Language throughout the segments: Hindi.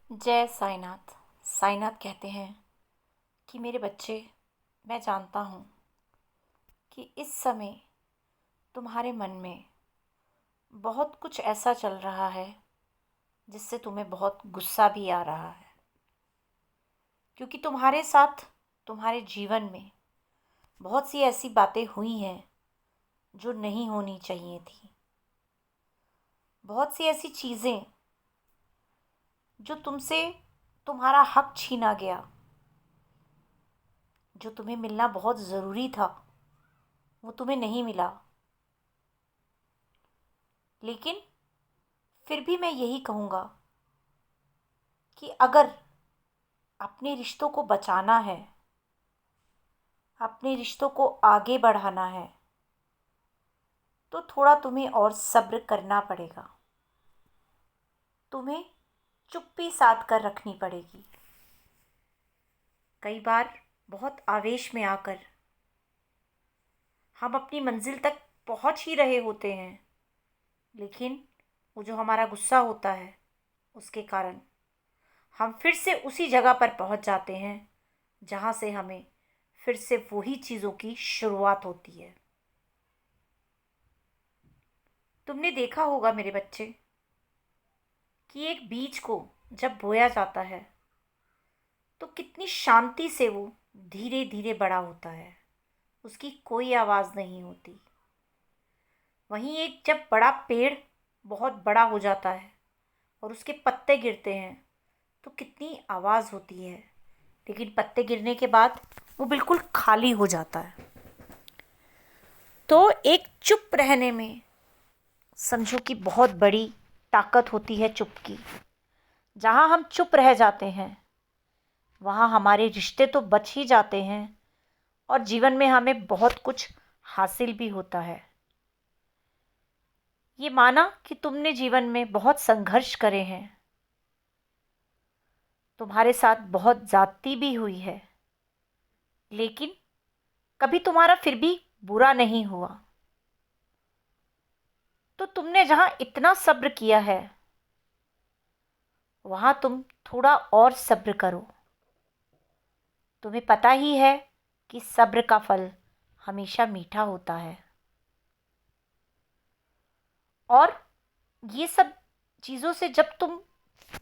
जय साईनाथ। साईनाथ कहते हैं कि मेरे बच्चे, मैं जानता हूँ कि इस समय तुम्हारे मन में बहुत कुछ ऐसा चल रहा है जिससे तुम्हें बहुत गुस्सा भी आ रहा है, क्योंकि तुम्हारे साथ तुम्हारे जीवन में बहुत सी ऐसी बातें हुई हैं जो नहीं होनी चाहिए थी। बहुत सी ऐसी चीज़ें जो तुमसे तुम्हारा हक छीना गया, जो तुम्हें मिलना बहुत ज़रूरी था, वो तुम्हें नहीं मिला। लेकिन फिर भी मैं यही कहूँगा कि अगर अपने रिश्तों को बचाना है, अपने रिश्तों को आगे बढ़ाना है, तो थोड़ा तुम्हें और सब्र करना पड़ेगा। तुम्हें चुप्पी साध कर रखनी पड़ेगी। कई बार बहुत आवेश में आकर हम अपनी मंजिल तक पहुंच ही रहे होते हैं, लेकिन वो जो हमारा गुस्सा होता है उसके कारण हम फिर से उसी जगह पर पहुंच जाते हैं जहां से हमें फिर से वही चीज़ों की शुरुआत होती है। तुमने देखा होगा मेरे बच्चे कि एक बीज को जब बोया जाता है तो कितनी शांति से वो धीरे धीरे बड़ा होता है, उसकी कोई आवाज़ नहीं होती। वहीं एक जब बड़ा पेड़ बहुत बड़ा हो जाता है और उसके पत्ते गिरते हैं तो कितनी आवाज़ होती है, लेकिन पत्ते गिरने के बाद वो बिल्कुल खाली हो जाता है। तो एक चुप रहने में समझो कि बहुत बड़ी ताकत होती है चुप की। जहाँ हम चुप रह जाते हैं वहाँ हमारे रिश्ते तो बच ही जाते हैं और जीवन में हमें बहुत कुछ हासिल भी होता है। ये माना कि तुमने जीवन में बहुत संघर्ष करे हैं, तुम्हारे साथ बहुत ज्यादती भी हुई है, लेकिन कभी तुम्हारा फिर भी बुरा नहीं हुआ। तो तुमने जहाँ इतना सब्र किया है वहाँ तुम थोड़ा और सब्र करो। तुम्हें पता ही है कि सब्र का फल हमेशा मीठा होता है, और ये सब चीज़ों से जब तुम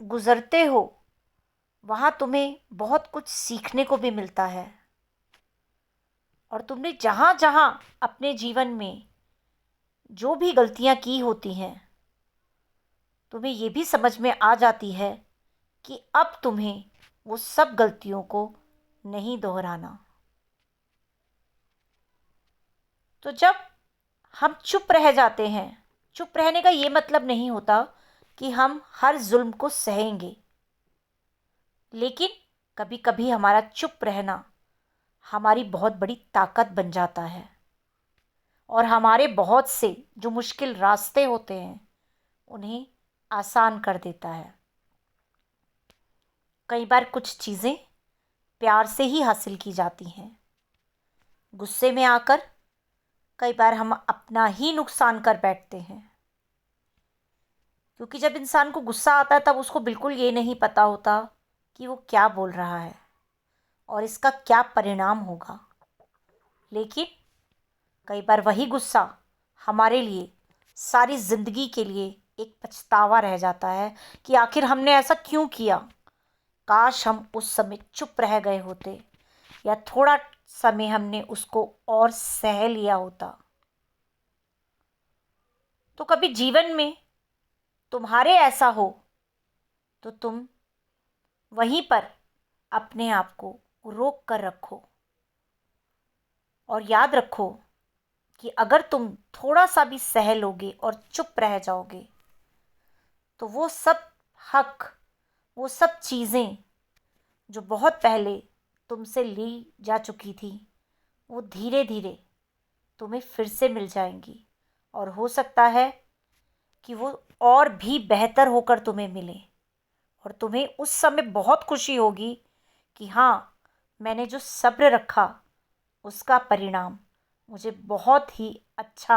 गुज़रते हो वहाँ तुम्हें बहुत कुछ सीखने को भी मिलता है। और तुमने जहाँ जहाँ अपने जीवन में जो भी गलतियाँ की होती हैं, तुम्हें ये भी समझ में आ जाती है कि अब तुम्हें वो सब गलतियों को नहीं दोहराना। तो जब हम चुप रह जाते हैं, चुप रहने का ये मतलब नहीं होता कि हम हर जुल्म को सहेंगे, लेकिन कभी कभी हमारा चुप रहना हमारी बहुत बड़ी ताकत बन जाता है और हमारे बहुत से जो मुश्किल रास्ते होते हैं उन्हें आसान कर देता है। कई बार कुछ चीज़ें प्यार से ही हासिल की जाती हैं। गुस्से में आकर कई बार हम अपना ही नुकसान कर बैठते हैं, क्योंकि जब इंसान को गुस्सा आता है तब उसको बिल्कुल ये नहीं पता होता कि वो क्या बोल रहा है और इसका क्या परिणाम होगा। लेकिन कई बार वही गुस्सा हमारे लिए सारी ज़िंदगी के लिए एक पछतावा रह जाता है कि आखिर हमने ऐसा क्यों किया। काश हम उस समय चुप रह गए होते या थोड़ा समय हमने उसको और सह लिया होता। तो कभी जीवन में तुम्हारे ऐसा हो तो तुम वहीं पर अपने आप को रोक कर रखो और याद रखो कि अगर तुम थोड़ा सा भी सह लोगे और चुप रह जाओगे तो वो सब हक, वो सब चीज़ें जो बहुत पहले तुमसे ली जा चुकी थी वो धीरे धीरे तुम्हें फिर से मिल जाएंगी, और हो सकता है कि वो और भी बेहतर होकर तुम्हें मिले। और तुम्हें उस समय बहुत खुशी होगी कि हाँ, मैंने जो सब्र रखा उसका परिणाम मुझे बहुत ही अच्छा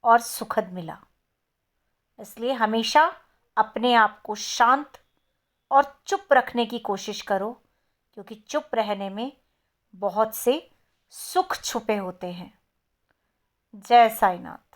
और सुखद मिला। इसलिए हमेशा अपने आप को शांत और चुप रखने की कोशिश करो, क्योंकि चुप रहने में बहुत से सुख छुपे होते हैं। जय साईनाथ।